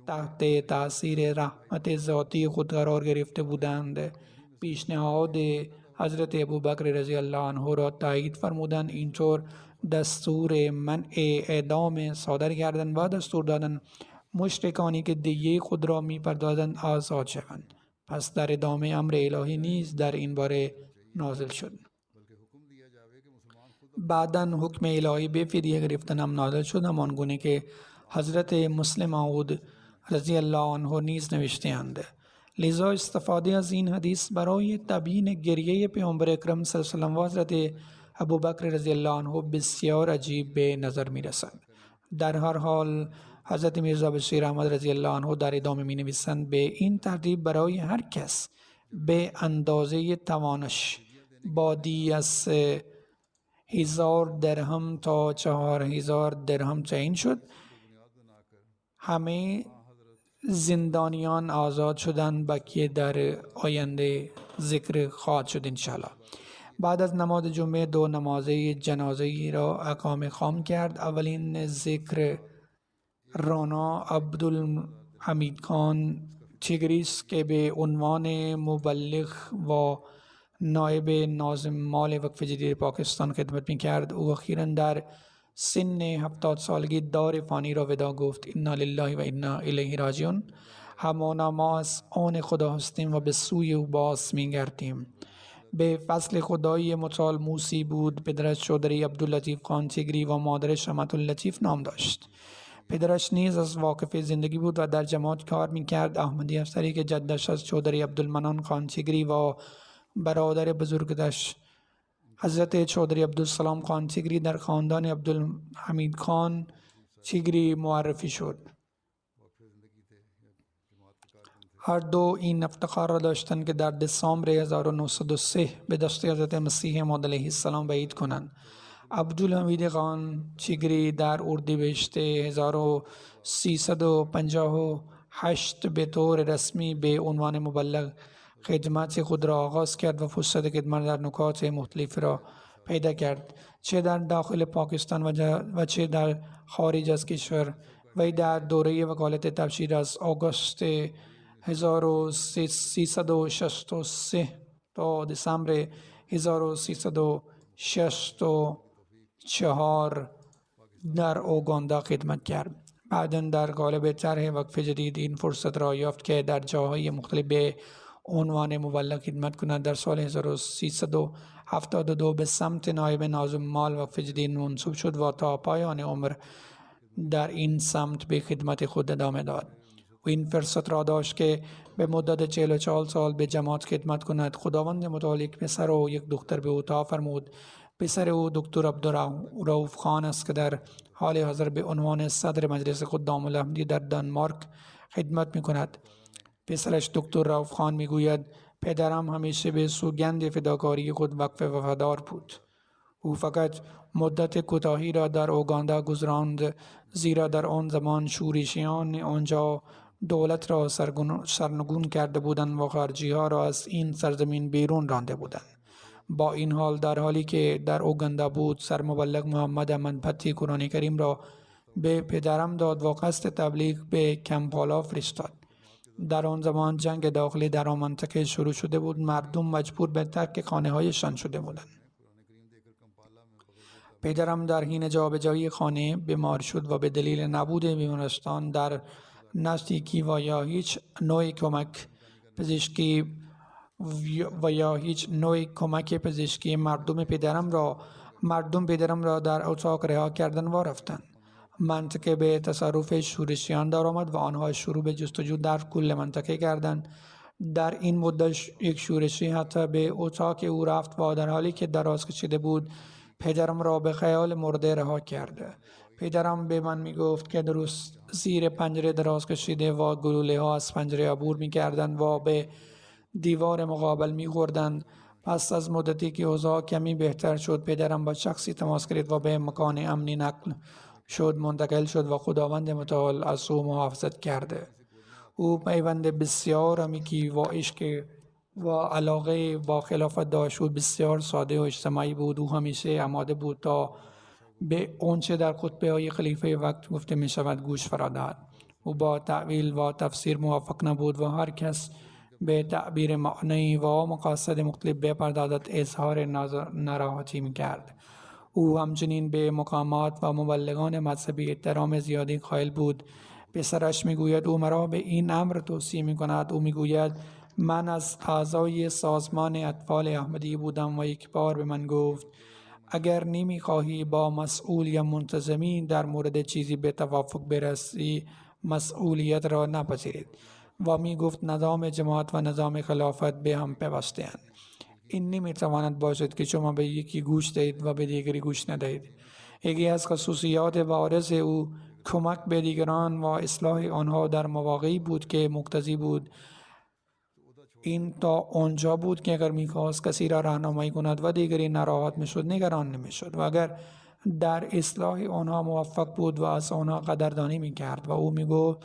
تحت تاثیر رحمت ذاتی خود قرار گرفته بودند، پیشنهاد حضرت ابوبکر رضی الله عنه را تایید فرمودند. اینطور دستور منع اعدام صادر کردند و دستور دادند مشرکانی که دیه خود را می‌پردازند آزاد شوند. پس در ادامه امر الهی نیز در این باره نازل شد. بعداً حکم الهی به فدیه گرفتن هم نازل شد، همان گونه که حضرت مسلم موعود رضی الله عنه نیز نوشته‌اند. لذا استفاده از این حدیث برای تبیین گریه پیامبر اکرم صلی الله علیه و آله و حضرت ابوبکر رضی الله عنه بسیار عجیب به نظر می رسد. در هر حال حضرت میرزا بشیر احمد رضی الله عنه در ادامه می نویسند به این ترتیب برای هر کس به اندازه توانش با دیه از 1000 درهم تا 4000 درهم تعیین شد. همه زندانیان آزاد شدند، بقیه در آینده ذکر خواهد شد انشاءالله. بعد از نماز جمعه 2 نماز جنازه‌ای را اقامه خام کرد. اولین ذکر رانا عبدالحمید خان چگری است که به عنوان مبلغ و نایب ناظم مال وقف جدید پاکستان خدمت می‌کرد. او اخیراً در سن 70 سالگی دار فانی را ودا گفت. انا لله و انا الیه راجعون. همانا ما از آن خدا هستیم و به سوی او باز می‌گردیم. به فضل خدای متعال موسی بود. پدرش چودری عبداللطیف خان چگری و مادرش رحمت اللطیف نام داشت. پدرش نیز از واقف زندگی بود و در جماعت کار می‌کرد. احمدی افسری که جدش از چودری عبدالمنان خان چگری و برادر بزرگش حضرت چودری عبدالسلام خان چگری در خاندان عبدالحمید خان چگری معرفی شد. هر دو این افتخار را داشتند که در دسامبر 1903 به دست حضرت مسیح موعود علیه السلام بعید کنند. عبدالحمید خان چگری در اردیبهشت 1358 به طور رسمی به عنوان مبلغ خدمت خود را آغاز کرد و فرصت خدمت در نکات مختلف را پیدا کرد، چه در داخل پاکستان و چه در خارج از کشور. وی در دوره وکالت تبشیر از آگوست 1363 تا دسامبر 1364 در اوگاندا خدمت کرد. بعداً در قالب طرح وقف جدید این فرصت را یافت که در جاهای مختلف به عنوان مبلغ خدمت کند. در سال 1372 به سمت نایب ناظم مال وقف جدید منصوب شد و تا پایان عمر در این سمت به خدمت خود ادامه داد. و این فرصت را داشت که به مدت 44 سال به جماعت خدمت کند. خداوند متعال یک پسر و یک دختر به او عطا فرمود. پسر او دکتر عبدالرؤوف خان است که در حال حاضر به عنوان صدر مجلس خدام الاحمدی در دانمارک خدمت می کند. پسرش دکتر رؤوف خان می گوید پدرم همیشه به سوگند فداکاری خود وقف وفادار بود. او فقط مدت کوتاهی را در اوگاندا گذراند، زیرا در آن زمان شورشیان آنجا دولت را سرنگون کرده بودند و خارجی ها را از این سرزمین بیرون رانده بودند. با این حال در حالی که در اوگاندا بود، سرمبلغ محمد احمد بطی قرآن کریم را به پدرم داد و قصد تبلیغ به کمپالا فرستاد. در آن زمان جنگ داخلی در آن منطقه شروع شده بود. مردم مجبور به ترک خانه هایشان شده بودند. پدرم در حین جابجایی خانه بیمار شد و به دلیل نبود بیمارستان در نزدیکی و یا هیچ نوع کمک پزشکی مردم پدرم را در اتاق رها کردن و رفتند. منطقه به تصرف شورشیان درآمد و آنها شروع به جستجو در کل منطقه کردند. در این مدت یک شورشی حتی به اتاق او رفت و در حالی که دراز کشیده بود پدرم را به خیال مرده رها کرده. پدرم به من می گفت که درست زیر پنجره دراز کشیده و گلوله ها از پنجره عبور می کردند و به دیوار مقابل می خوردند. پس از مدتی که اوضاع کمی بهتر شد پدرم با شخصی تماس گرفت و به مکان امنی منتقل شد و خداوند متعال از او محافظت کرده. او پیوند بسیار عمیقی و عشق و علاقه با خلافت داشت. او بسیار ساده و اجتماعی بود. او همیشه آماده بود تا به آنچه در خطبه های خلیفه وقت گفته می شود گوش فرا دهد. او با تعویل و تفسیر موافق نبود و هر کس به تعبیر معنی و مقاصد مختلف بپردازد اظهار ناراحتی می کرد. او همچنین به مقامات و مبلغان مذهبی احترام زیادی قائل بود. پسرش میگوید او مرا به این امر توصیه می کند. او میگوید من از اعضای سازمان اطفال احمدی بودم و یک بار به من گفت اگر نمیخواهی با مسئول یا منتظمی در مورد چیزی به توافق برسی مسئولیت را نپذیرید و می گفت نظام جماعت و نظام خلافت به هم پیوسته‌اند. این نمیتواند باشد که شما به یکی گوش دهید و به دیگری گوش ندهید. یکی از خصوصیات بارز او کمک به دیگران و اصلاح آنها در مواقعی بود که مقتضی بود. این تا آنجا بود که اگر میخواست کسی را راهنمایی کند و دیگری ناراحت میشد نگران نمیشد و اگر در اصلاح آنها موفق بود و از آنها قدردانی میکرد و او میگفت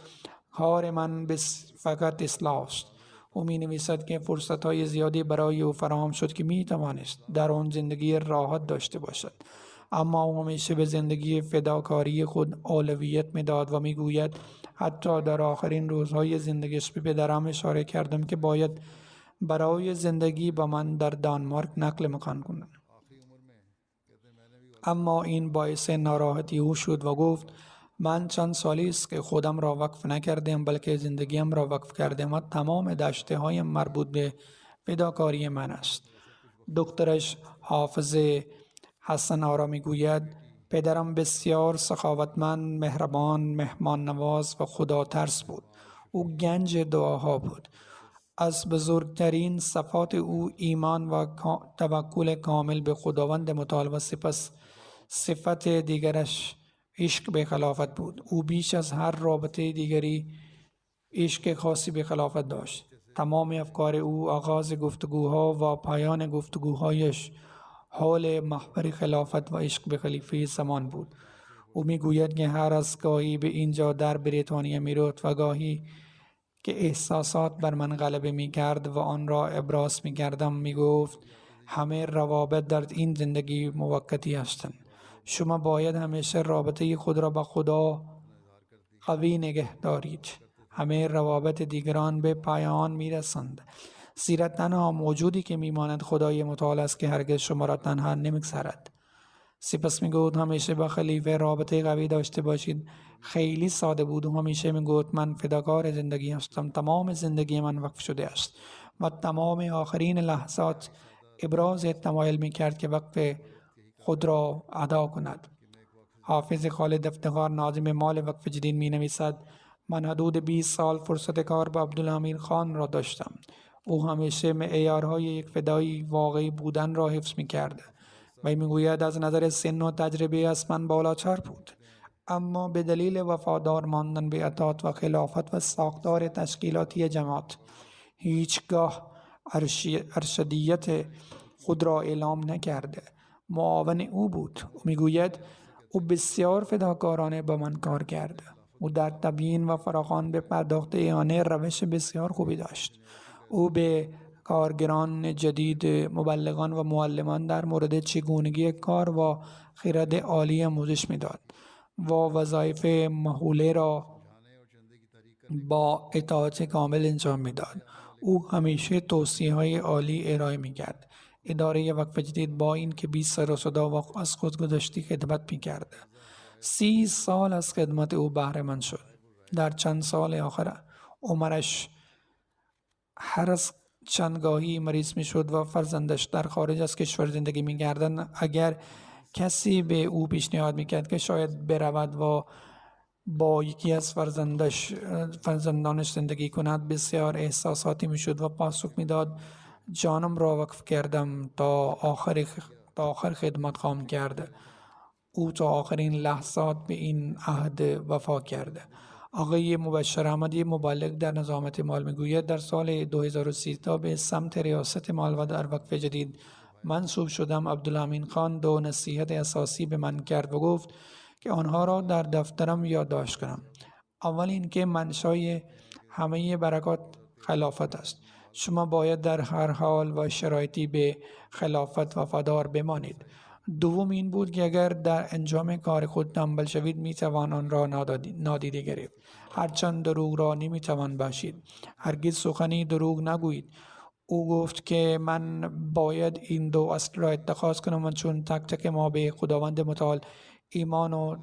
کار من فقط اصلاح است. او می نویسد که فرصت های زیادی برای او فراهم شد که می توانست در آن زندگی راحت داشته باشد، اما او همیشه به زندگی فداکاری خود اولویت می داد و می گوید حتی در آخرین روزهای زندگیش به پدرم اشاره کردم که باید برای زندگی با من در دانمارک نقل مکان کنند. اما این باعث ناراحتی او شد و گفت من چند سالی است که خودم را وقف نکردم بلکه زندگیم را وقف کردم و تمام داشته هایم مربوط به فداکاری من است. دکترش حافظ حسن آرا می گوید پدرم بسیار سخاوتمند، مهربان، مهمان نواز و خدا ترس بود. او گنج دعاها بود. از بزرگترین صفات او ایمان و توکل کامل به خداوند متعال و سپس صفت دیگرش عشق به خلافت بود. او بیش از هر رابطه دیگری عشق خاصی به خلافت داشت. تمام افکار او آغاز گفتگوها و پایان گفتگوهایش حول محور خلافت و عشق به خلیفه زمان بود. او میگوید که هر از گاهی به اینجا در بریتانیا میرفت و گاهی که احساسات بر من غلبه میکرد و آن را ابراز میکردم میگفت همه روابط در این زندگی موقتی هستند. شما باید همیشه رابطه خود را با خدا قوی نگه دارید. همه روابط دیگران به پایان میرسند، زیرا تنها موجودی که میماند خدای متعال است که هرگز شما را تنها نمیگذارد. سپس میگوید همیشه با خلیفه رابطه قوی داشته باشید. خیلی ساده بود و همیشه میگوید من فداکار زندگی هستم. تمام زندگی من وقف شده است و تمام آخرین لحظات ابراز تمایل میکرد که وقف خود را ادا کند. حافظ خالد افتخار ناظم مال وقف جدید می نویسد من حدود 20 سال فرصت کار با عبدالامیر خان را داشتم. او همیشه معیارهای یک فدایی واقعی بودن را حفظ می کرد و می گوید از نظر سن و تجربه از من بالاتر بود، اما به دلیل وفادار ماندن به اطاعت و خلافت و ساختار تشکیلاتی جماعت هیچگاه ارشدیت خود را اعلام نکرده. معاون او بود. او میگوید او بسیار فداکارانه با من کار کرد. او در تبیین و فراخوان به پرداخت اعانه روش بسیار خوبی داشت. او به کارگران جدید، مبلغان و معلمان در مورد چگونگی کار و خرد عالی آموزش میداد و وظایف مهوله را با اطاعت کامل انجام میداد. او همیشه توصیه‌های عالی ارائه میکرد. اداره وقف جدید با این که 20 سر و صدا و از خودگذشتی خدمت می کرده 30 سال از خدمت او بهره مند شد. در چند سال آخر عمرش هر از چندگاهی مریض می شد و فرزندش در خارج از کشور زندگی می کردند. اگر کسی به او پیشنهاد می کرد که شاید برود و با یکی از فرزندانش زندگی کند بسیار احساساتی می شد و پاسخ می داد جانم را وقف کردم تا آخر خدمت خواهم کرد. او تا آخرین لحظات به این عهد وفا کرده. آقای مبشر احمدی مبلغ در نظامت مال میگوید در سال 2013 به سمت ریاست مال و در وقف جدید منصوب شدم. عبدالامین خان 2 نصیحت اساسی به من کرد و گفت که آنها را در دفترم یادداشت کنم. اول اینکه منشای همه برکات خلافت است. شما باید در هر حال و شرایطی به خلافت وفادار بمانید. دوم این بود که اگر در انجام کار خود تنبل شوید می توان آن را نادیده گرفت. هرچند دروغ را نمی توان بخشید. هرگز سخنی دروغ نگویید. او گفت که من باید این 2 اصل را اتخاذ کنم و چون تک تک ما به خداوند متعال ایمان و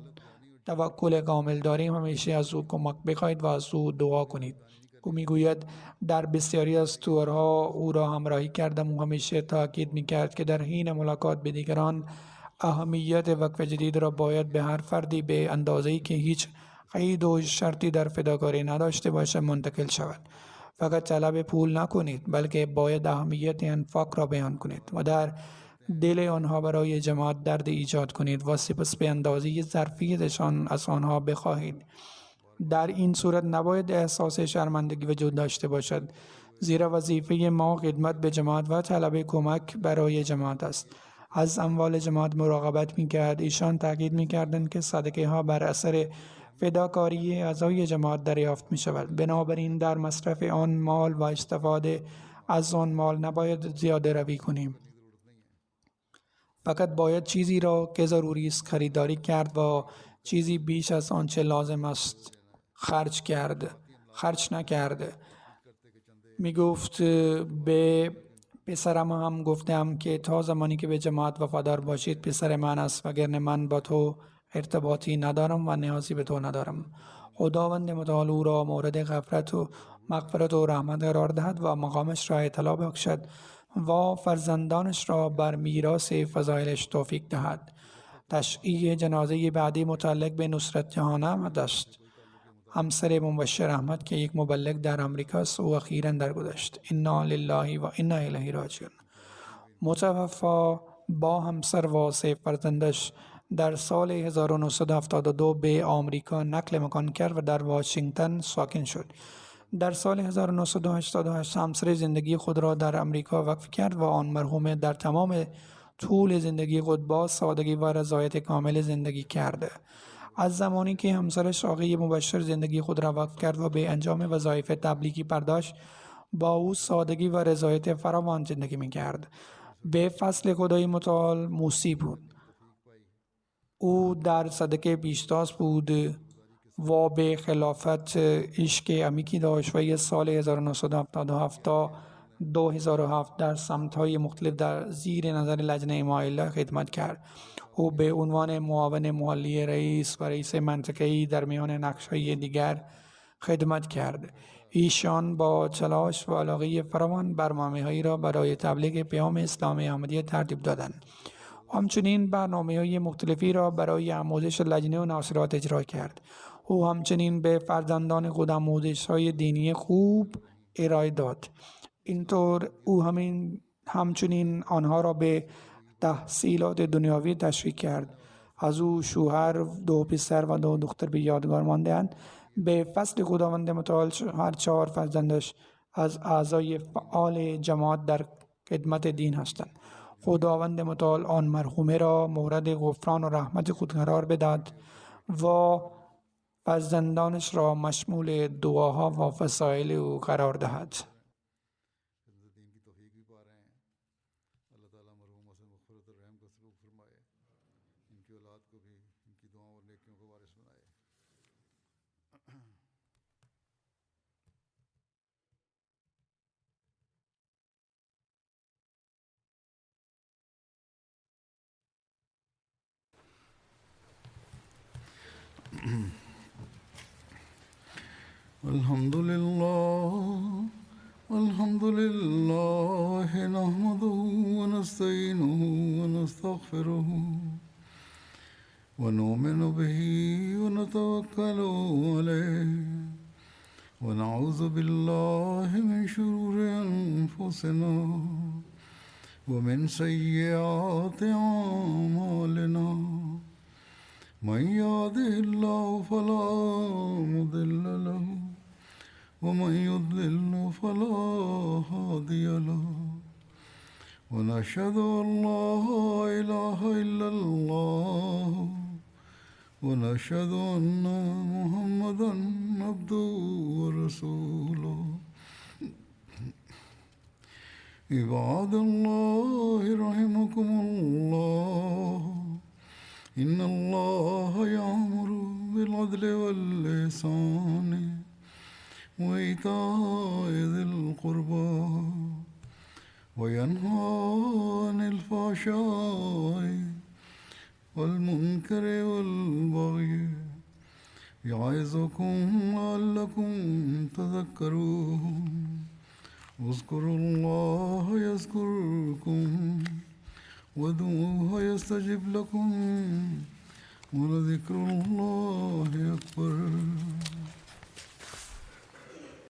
توکل کامل داریم همیشه از او کمک بخواهید و از او دعا کنید. او میگوید در بسیاری از تورها او را همراهی کردم و همیشه تاکید میکرد که در حین ملاقات به دیگران اهمیت وقف جدید را باید به هر فردی به اندازه‌ای که هیچ قید و شرطی در فداکاری نداشته باشد منتقل شود. فقط طلب پول نکنید بلکه باید اهمیت انفاق را بیان کنید و در دل آنها برای جماعت درد ایجاد کنید و سپس به اندازه ظرفیتشان از آنها بخواهید. در این صورت نباید احساس شرمندگی وجود داشته باشد، زیرا وظیفه ما خدمت به جماعت و طلب کمک برای جماعت است. از اموال جماعت مراقبت می‌کرد. ایشان تاکید می‌کردند که صدقه ها بر اثر فداکاری اعضای جماعت دریافت می‌شود. بنابراین در مصرف آن مال و استفاده از آن مال نباید زیاده روی کنیم. فقط باید چیزی را که ضروری است خریداری کرد و چیزی بیش از آنچه لازم است خرج نکرد. می گفت به پسرم هم گفتم که تا زمانی که به جماعت وفادار باشید پسر من است، وگرنه من با تو ارتباطی ندارم و نیازی به تو ندارم. خداوند متعال او را مورد غفرت و مغفرت و رحمت قرار دهد و مقامش را اطلاع بخشد و فرزندانش را بر میراث فضایلش توفیق دهد. تشییع جنازه بعدی متعلق به نصرت جهان احمد است، همسر مبشر احمد که یک مبلغ در امریکا است. او اخیراً درگذشت. انا لله و انا الیه راجعون. متوفا با همسر و 3 فرزندش در سال 1972 به آمریکا نقل مکان کرد و در واشنگتن ساکن شد. در سال 1988 همسر زندگی خود را در امریکا وقف کرد و آن مرحوم در تمام طول زندگی خود با سادگی و رضایت کامل زندگی کرده. از زمانی که همسرش آقای مبشر زندگی خود را وقف کرد و به انجام وظایف تبلیغی پرداخت، با او سادگی و رضایت فراوان زندگی می‌کرد. به فضل خدای متعال موسی بود. او در صدقه پیشتاز بود و به خلافت عشق عمیقی داشت و سال 1977 تا 2007 در سمت‌های مختلف در زیر نظر لجنه اماءالله خدمت کرد. او به عنوان معاون محلی رئیس و رئیس منطقه‌ای در میان نقش‌های دیگر خدمت کرد. ایشان با تلاش و علاقه فراوان برنامه‌هایی را برای تبلیغ پیام اسلام احمدیه ترتیب دادند. همچنین برنامه‌های مختلفی را برای آموزش لجنه و ناصرات اجرا کرد. او همچنین به فرزندان خود آموزش‌های دینی خوب ارائه داد. اینطور او همچنین آنها را به تحصیلات دنیوی تشویق کرد. از او شوهر، 2 پسر و 2 دختر به یادگار مانده‌اند. به فضل خداوند متعال هر 4 فرزندش از اعضای فعال جماعت در خدمت دین هستند. خداوند متعال آن مرحومه را مورد غفران و رحمت خود قرار بدهد و فرزندانش را مشمول دعاها و فضایل او قرار دهد. الحمد لله نحمده ونستعينه ونستغفره ونؤمن به ونتوكل عليه ونعوذ بالله من شرور أنفسنا ومن سيئات أعمالنا من يهده الله فلا مضل له ومن يضلل فلا هادي له ونشهد أن لا إله إلا الله ونشهد أن محمدا عبده ورسوله عباد الله رحمكم الله إن الله يأمر بالعدل والإحسان وإيتاء ذي القربى وينهى عن الفحشاء والمنكر والبغي يعظكم لعلكم تذكرون اذكروا الله يذكركم وادعوه يستجب لكم ولذكر الله